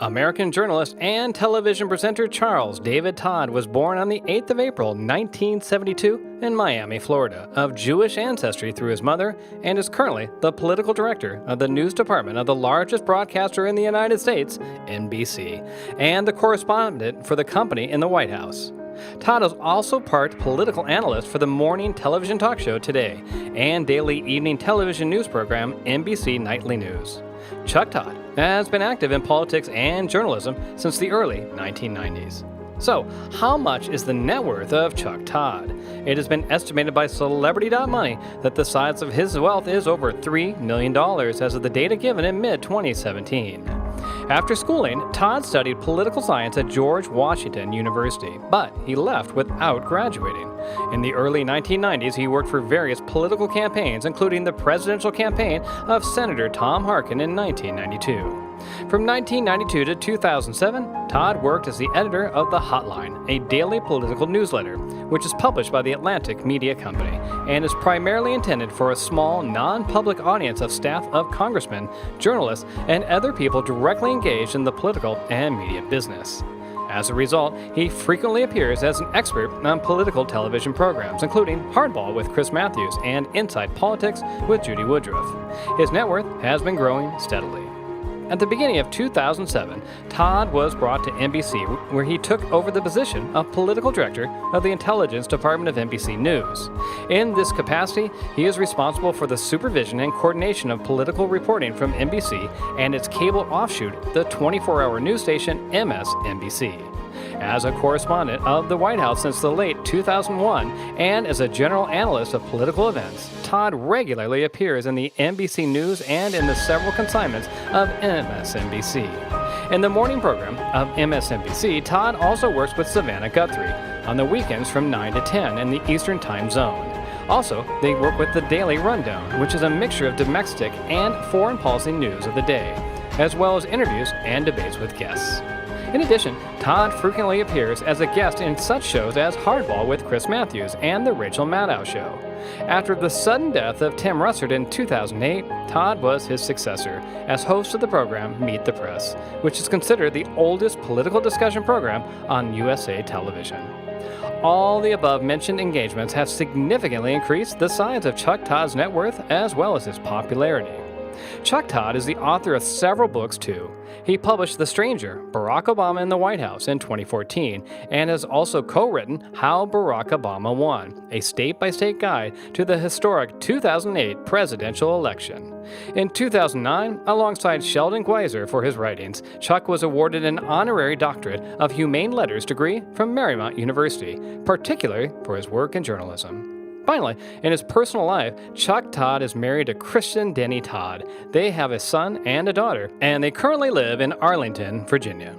American journalist and television presenter Charles David Todd was born on the 8th of April, 1972 in Miami, Florida, of Jewish ancestry through his mother, and is currently the political director of the news department of the largest broadcaster in the United States, NBC, and the correspondent for the company in the White House. Todd is also part political analyst for the morning television talk show Today and daily evening television news program NBC Nightly News. Chuck Todd has been active in politics and journalism since the early 1990s. So, how much is the net worth of Chuck Todd? It has been estimated by Celebrity.money that the size of his wealth is over $3 million as of the data given in mid-2017. After schooling, Todd studied political science at George Washington University, but he left without graduating. In the early 1990s, he worked for various political campaigns, including the presidential campaign of Senator Tom Harkin in 1992. From 1992 to 2007, Todd worked as the editor of the Hotline, a daily political newsletter, which is published by the Atlantic Media Company and is primarily intended for a small, non-public audience of staff of congressmen, journalists, and other people directly engaged in the political and media business. As a result, he frequently appears as an expert on political television programs, including Hardball with Chris Matthews and Inside Politics with Judy Woodruff. His net worth has been growing steadily. At the beginning of 2007, Todd was brought to NBC, where he took over the position of political director of the intelligence department of NBC News. In this capacity, he is responsible for the supervision and coordination of political reporting from NBC and its cable offshoot, the 24-hour news station MSNBC. As a correspondent of the White House since the late 2001 and as a general analyst of political events, Todd regularly appears in the NBC News and in the several consignments of MSNBC. In the morning program of MSNBC, Todd also works with Savannah Guthrie on the weekends from 9 to 10 in the Eastern Time Zone. Also, they work with the Daily Rundown, which is a mixture of domestic and foreign policy news of the day, as well as interviews and debates with guests. In addition, Todd frequently appears as a guest in such shows as Hardball with Chris Matthews and The Rachel Maddow Show. After the sudden death of Tim Russert in 2008, Todd was his successor as host of the program Meet the Press, which is considered the oldest political discussion program on USA television. All the above-mentioned engagements have significantly increased the size of Chuck Todd's net worth as well as his popularity. Chuck Todd is the author of several books, too. He published The Stranger, Barack Obama in the White House in 2014, and has also co-written How Barack Obama Won, a state-by-state guide to the historic 2008 presidential election. In 2009, alongside Sheldon Gleiser for his writings, Chuck was awarded an honorary doctorate of Humane Letters degree from Marymount University, particularly for his work in journalism. Finally, in his personal life, Chuck Todd is married to Kristen Denny Todd. They have a son and a daughter, and they currently live in Arlington, Virginia.